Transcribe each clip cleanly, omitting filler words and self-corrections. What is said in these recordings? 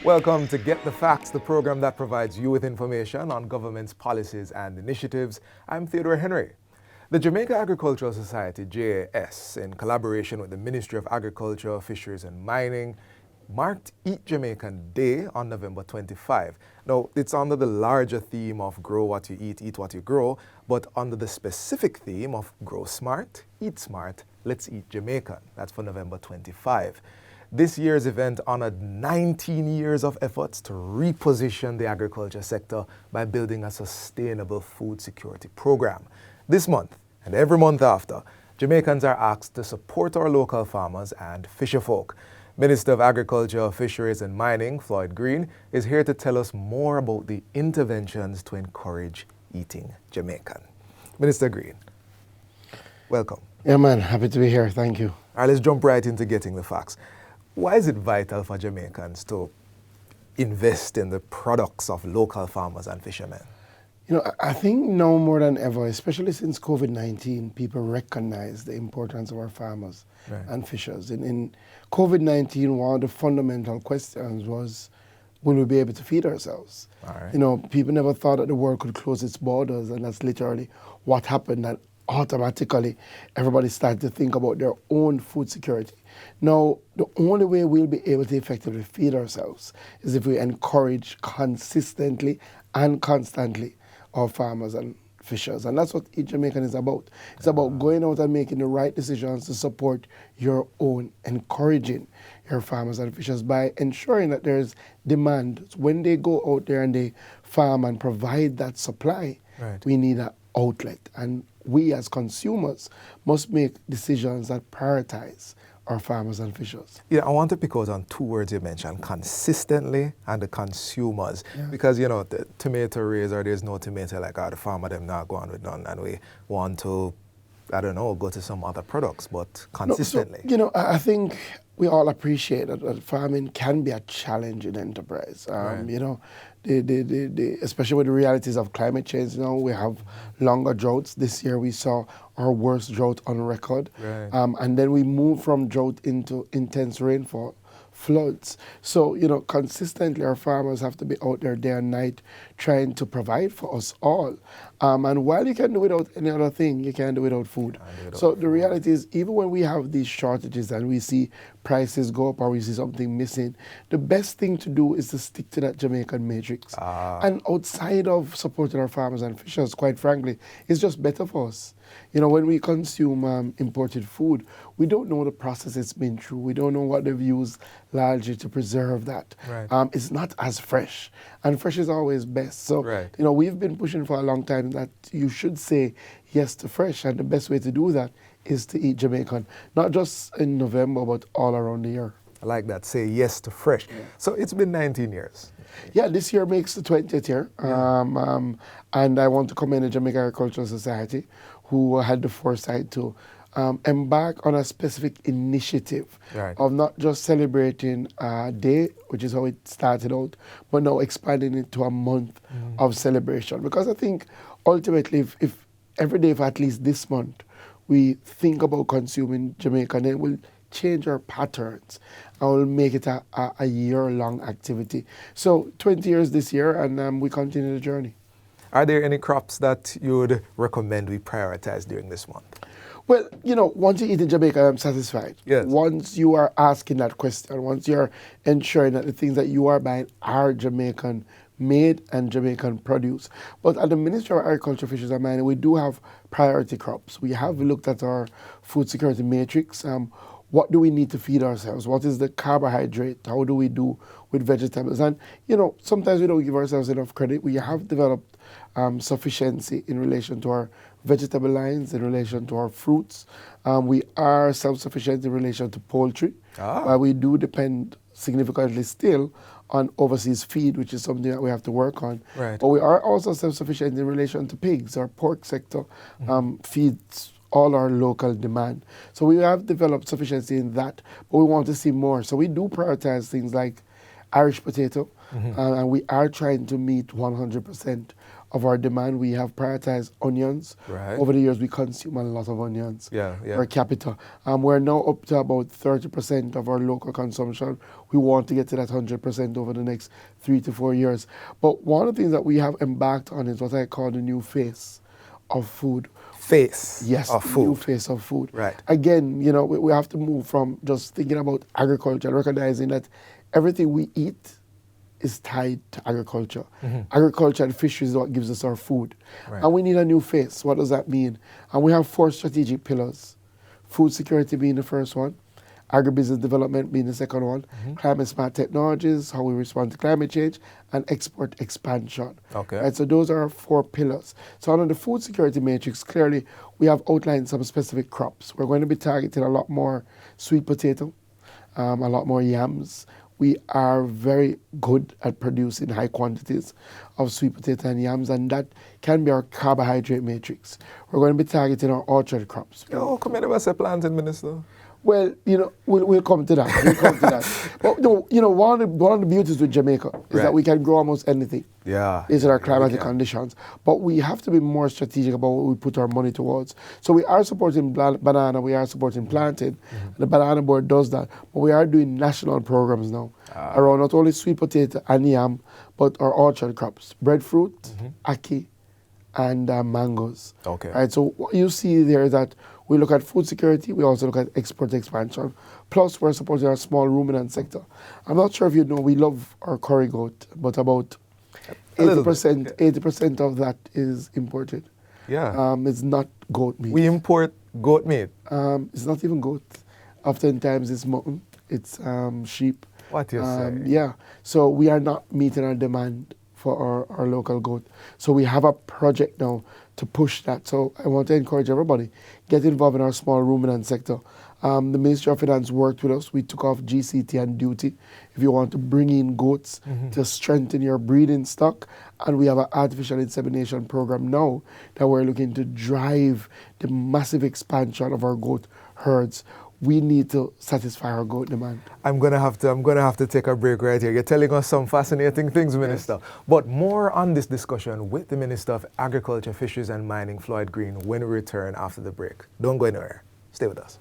Welcome to Get the Facts, the program that provides you with information on government's policies and initiatives. I'm Theodore Henry. The Jamaica Agricultural Society, JAS, in collaboration with the Ministry of Agriculture, Fisheries and Mining, marked Eat Jamaican Day on November 25. Now, it's under the larger theme of grow what you eat what you grow, but under the specific theme of grow smart, eat smart, let's eat Jamaican. That's for November 25. This year's event honored 19 years of efforts to reposition the agriculture sector by building a sustainable food security program. This month, and every month after, Jamaicans are asked to support our local farmers and fisherfolk. Minister of Agriculture, Fisheries and Mining, Floyd Green, is here to tell us more about the interventions to encourage eating Jamaican. Minister Green, welcome. Yeah, man, happy to be here. Thank you. All right, let's jump right into getting the facts. Why is it vital for Jamaicans to invest in the products of local farmers and fishermen? You know, I think now more than ever, especially since COVID-19, people recognize the importance of our farmers and fishers. In COVID-19, one of the fundamental questions was, will we be able to feed ourselves? All right. You know, people never thought that the world could close its borders, and that's literally what happened. And automatically, everybody started to think about their own food security. Now, the only way we'll be able to effectively feed ourselves is if we encourage consistently and constantly our farmers and fishers. And that's what Eat Jamaican is about. It's about going out and making the right decisions to support your own, encouraging your farmers and fishers by ensuring that there's demand. When they go out there and they farm and provide that supply, we need an outlet. And we as consumers must make decisions that prioritize our farmers and fishers. Yeah, I want to pick out on two words you mentioned, consistently and the consumers. Because, you know, the tomato raiser, there's no tomato like the farmer, them not going with none, and we want to, I don't know, go to some other products, but consistently. No, so, you know, I think we all appreciate that farming can be a challenging enterprise. You know, especially with the realities of climate change, you know, we have longer droughts. This year we saw our worst drought on record. And then we move from drought into intense rainfall, floods. So, you know, consistently our farmers have to be out there day and night trying to provide for us all. And while you can do without any other thing, you can't do without food. So the reality is, even when we have these shortages and we see prices go up or we see something missing, the best thing to do is to stick to that Jamaican matrix. And outside of supporting our farmers and fishers, quite frankly, it's just better for us. You know, when we consume imported food, we don't know the process it's been through. We don't know what they've used largely to preserve that. It's not as fresh, and fresh is always best. So, you know, we've been pushing for a long time that you should say yes to fresh, and the best way to do that is to eat Jamaican, not just in November, but all around the year. I like that, say yes to fresh. So it's been 19 years. Yeah, this year makes the 20th year. And I want to commend the Jamaica Agricultural Society, who had the foresight to embark on a specific initiative of not just celebrating a day, which is how it started out, but now expanding it to a month of celebration. Because I think ultimately, if every day for at least this month, we think about consuming Jamaican, then we'll change our patterns and we'll make it a year-long activity. So 20 years this year, and we continue the journey. Are there any crops that you would recommend we prioritize during this month? Well, you know, once you eat in Jamaica, I'm satisfied. Once you are asking that question, once you're ensuring that the things that you are buying are Jamaican made and Jamaican produce. But at the Ministry of Agriculture, Fisheries and Mining, we do have priority crops. We have looked at our food security matrix. What do we need to feed ourselves? What is the carbohydrate? How do we do with vegetables? And, you know, sometimes we don't give ourselves enough credit. We have developed sufficiency in relation to our vegetable lines, in relation to our fruits. We are self-sufficient in relation to poultry. We do depend significantly still on overseas feed, which is something that we have to work on. But we are also self-sufficient in relation to pigs. Our pork sector feeds all our local demand. So we have developed sufficiency in that, but we want to see more. So we do prioritize things like Irish potato, and we are trying to meet 100% of our demand. We have prioritized onions. Right. Over the years, we consume a lot of onions Yeah, yeah. per capita. We're now up to about 30% of our local consumption. We want to get to that 100% over the next 3 to 4 years. But one of the things that we have embarked on is what I call the new face of food. Face Yes, of the food. new face of food. Right. Again, we have to move from just thinking about agriculture and recognizing that everything we eat is tied to agriculture. Agriculture and fisheries is what gives us our food. Right. And we need a new face. What does that mean? And we have 4 strategic pillars. Food security being the first one, agribusiness development being the second one, climate smart technologies, how we respond to climate change, and export expansion. Okay. Right, so those are our 4 pillars. So under the food security matrix, clearly we have outlined some specific crops. We're going to be targeting a lot more sweet potato, a lot more yams. We are very good at producing high quantities of sweet potato and yams, and that can be our carbohydrate matrix. We're going to be targeting our orchard crops. Oh, come here, what's the planting, Minister? Well, we'll come to that. We'll come to that. But one of the beauties with Jamaica is that we can grow almost anything. Yeah. Based on our climatic conditions. But we have to be more strategic about what we put our money towards. So we are supporting banana, we are supporting plantain. And the banana board does that. But we are doing national programs now around not only sweet potato and yam, but our orchard crops, breadfruit, ackee, and mangoes. Okay. Right. So what you see there is that we look at food security, we also look at export expansion. Plus, we're supporting our small ruminant sector. I'm not sure if you know, we love our curry goat, but about 80% of that is imported. Yeah. It's not goat meat. We import goat meat. It's not even goat. Oftentimes it's mutton, it's sheep. What you say? Yeah. So we are not meeting our demand for our local goat. So we have a project now to push that. So I want to encourage everybody, get involved in our small ruminant sector. The Ministry of Finance worked with us. We took off GCT and duty if you want to bring in goats to strengthen your breeding stock. And we have an artificial insemination program now that we're looking to drive the massive expansion of our goat herds. We need to satisfy our goat demand. I'm gonna have to take a break right here. You're telling us some fascinating things, Minister. Yes. But more on this discussion with the Minister of Agriculture, Fisheries and Mining, Floyd Green, when we return after the break. Don't go anywhere. Stay with us.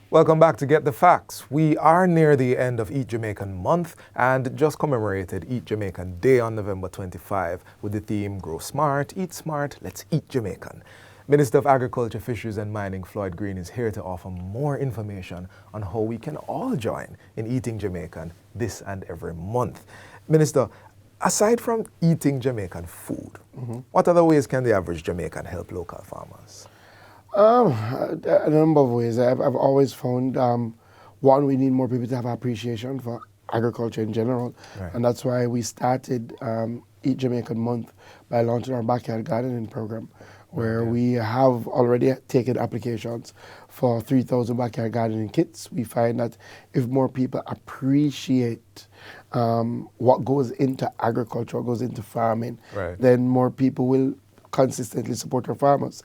Welcome back to Get the Facts. We are near the end of Eat Jamaican Month and just commemorated Eat Jamaican Day on November 25 with the theme Grow Smart, Eat Smart, Let's Eat Jamaican. Minister of Agriculture, Fisheries and Mining, Floyd Green, is here to offer more information on how we can all join in eating Jamaican this and every month. Minister, aside from eating Jamaican food, what other ways can the average Jamaican help local farmers? A number of ways. I've always found, one, we need more people to have appreciation for agriculture in general. Right. And that's why we started Eat Jamaican Month by launching our backyard gardening program, where we have already taken applications for 3,000 backyard gardening kits. We find that if more people appreciate what goes into agriculture, what goes into farming, then more people will consistently support our farmers,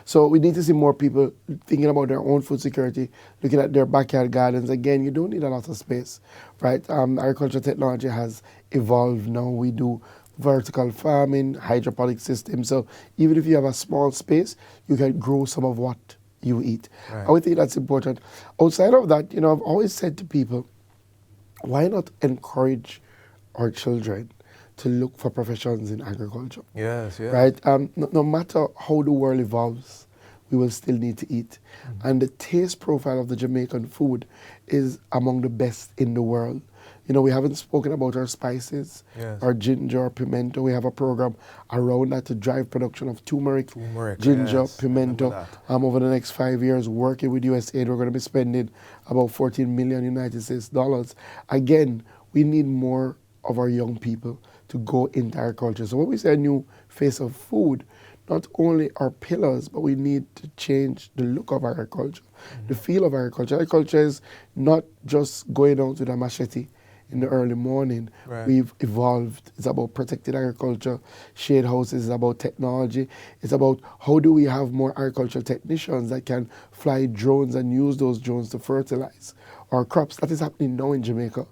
So we need to see more people thinking about their own food security, looking at their backyard gardens. Again, you don't need a lot of space, right? Agricultural technology has evolved now. We do vertical farming, hydroponic systems. So even if you have a small space, you can grow some of what you eat. Right. I would think that's important. Outside of that, I've always said to people, why not encourage our children to look for professions in agriculture? Yes, yes. Right? No matter how the world evolves, we will still need to eat. And the taste profile of the Jamaican food is among the best in the world. We haven't spoken about our spices, our ginger, our pimento. We have a program around that to drive production of turmeric ginger, pimento. Over the next 5 years, working with USAID, we're going to be spending about 14 million United States dollars. Again, we need more of our young people to go into agriculture. So when we say a new face of food, not only our pillars, but we need to change the look of agriculture, the feel of agriculture. Agriculture is not just going out with a machete in the early morning. Right. We've evolved. It's about protected agriculture. Shade houses is about technology. It's about how do we have more agricultural technicians that can fly drones and use those drones to fertilize our crops. That is happening now in Jamaica.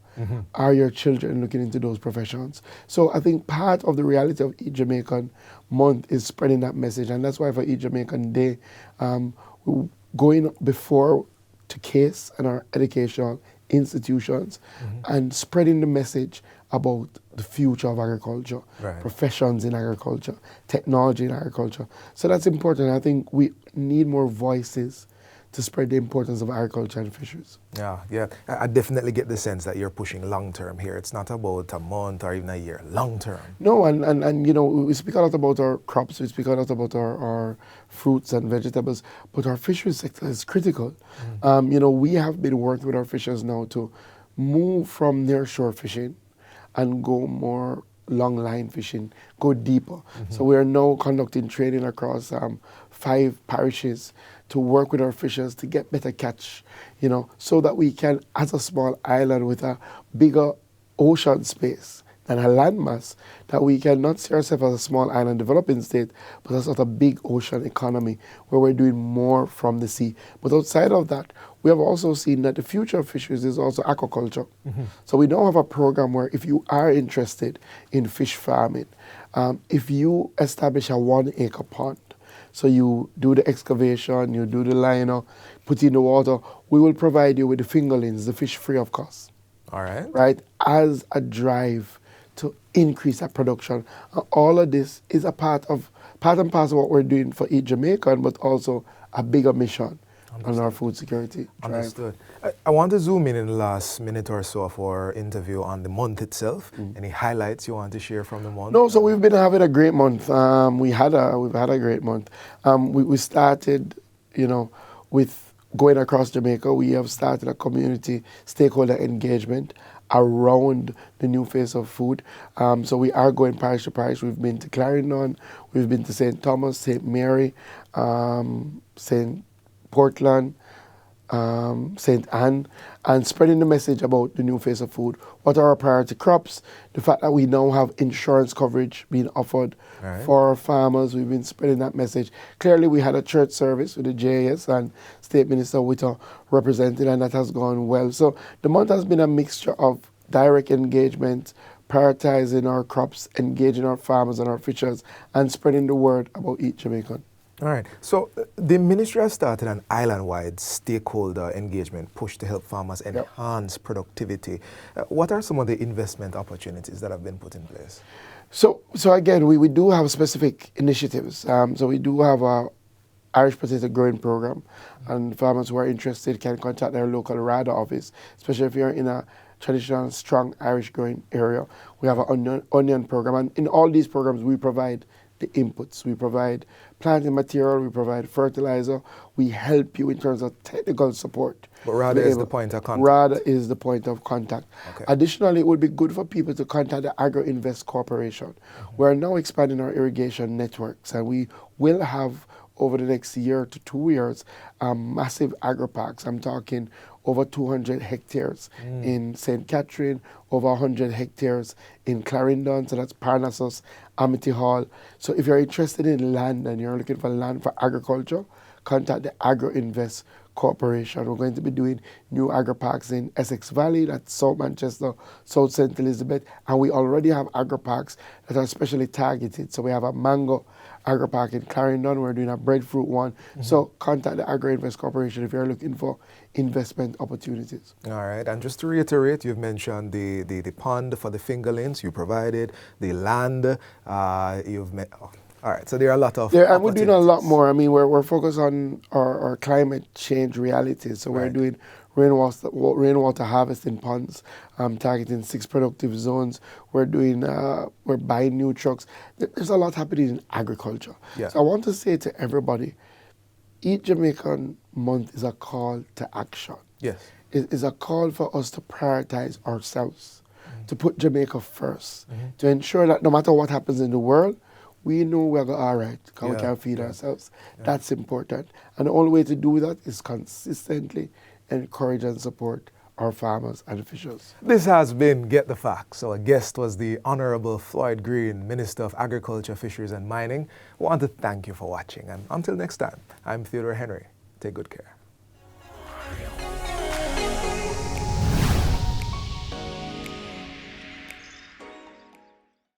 Are your children looking into those professions? So I think part of the reality of Eat Jamaican month is spreading that message, and that's why for Eat Jamaican Day, we're going before to case and our educational institutions and spreading the message about the future of agriculture, Right. professions in agriculture, technology in agriculture. So that's important. I think we need more voices to spread the importance of agriculture and fisheries. Yeah. I definitely get the sense that you're pushing long term here. It's not about a month or even a year, long term. No, and you know, we speak a lot about our crops, we speak a lot about our fruits and vegetables, but our fisheries sector is critical. You know, we have been working with our fishers now to move from near shore fishing and go more long line fishing, go deeper. So we are now conducting training across 5 parishes to work with our fishers to get better catch, you know, so that we can, as a small island with a bigger ocean space and a landmass, that we can not see ourselves as a small island developing state, but as a big ocean economy where we're doing more from the sea. But outside of that, we have also seen that the future of fisheries is also aquaculture. So we now have a program where if you are interested in fish farming, if you establish a 1-acre pond, so you do the excavation, you do the liner, put in the water, we will provide you with the fingerlings, the fish free of cost. All right. Right, as a drive to increase that production. All of this is a part and parcel of what we're doing for Eat Jamaican, but also a bigger mission on our food security drive. Understood. I want to zoom in the last minute or so of our interview on the month itself. Any highlights you want to share from the month? No, so we've been having a great month. We've had a great month. We started, you know, with going across Jamaica. We have started a community stakeholder engagement around the new face of food. So we are going parish to parish. We've been to Clarendon, we've been to St. Thomas, St. Mary, St. Portland, St. Anne, and spreading the message about the new face of food. What are our priority crops? The fact that we now have insurance coverage being offered for our farmers. We've been spreading that message. Clearly, we had a church service with the JAS and State Minister Witter represented, and that has gone well. So the month has been a mixture of direct engagement, prioritizing our crops, engaging our farmers and our fishers, and spreading the word about Eat Jamaican. All right. So the ministry has started an island-wide stakeholder engagement push to help farmers enhance productivity. What are some of the investment opportunities that have been put in place? So again, we do have specific initiatives. So we do have a Irish potato growing program, and farmers who are interested can contact their local RADA office, especially if you're in a traditional, strong Irish growing area. We have an onion program, and in all these programs we provide the inputs. We provide planting material, we provide fertilizer, we help you in terms of technical support. But RADA is the point of contact. RADA is the point of contact. Okay. Additionally, it would be good for people to contact the Agro-Invest Corporation. We're now expanding our irrigation networks, and we will have over the next year to 2 years massive agro parks. I'm talking over 200 hectares in St. Catherine, over 100 hectares in Clarendon, so that's Parnassus, Amity Hall. So if you're interested in land and you're looking for land for agriculture, contact the Agro-Invest Corporation. We're going to be doing new agro parks in Essex Valley, that's South Manchester, South St. Elizabeth, and we already have agro parks that are specially targeted. So we have a mango agro park in Clarendon, we're doing a breadfruit one. So contact the Agro-Invest Corporation if you're looking for investment opportunities. All right, and just to reiterate, you've mentioned the pond for the fingerlings you provided, the land you've met. All right, so there are a lot of and we're doing a lot more. I mean, we're focused on our climate change realities. So we're doing rainwater harvesting ponds, targeting 6 productive zones. We're buying new trucks. There's a lot happening in agriculture. Yeah. So I want to say to everybody, Eat Jamaican Month is a call to action. Yes. It is a call for us to prioritize ourselves, to put Jamaica first, to ensure that no matter what happens in the world, we know we're all right because we Yeah, can feed yeah. ourselves. That's important. And the only way to do that is consistently encourage and support our farmers and fishers. This has been Get the Facts. Our guest was the Honorable Floyd Green, Minister of Agriculture, Fisheries and Mining. We want to thank you for watching. And until next time, I'm Theodore Henry. Take good care.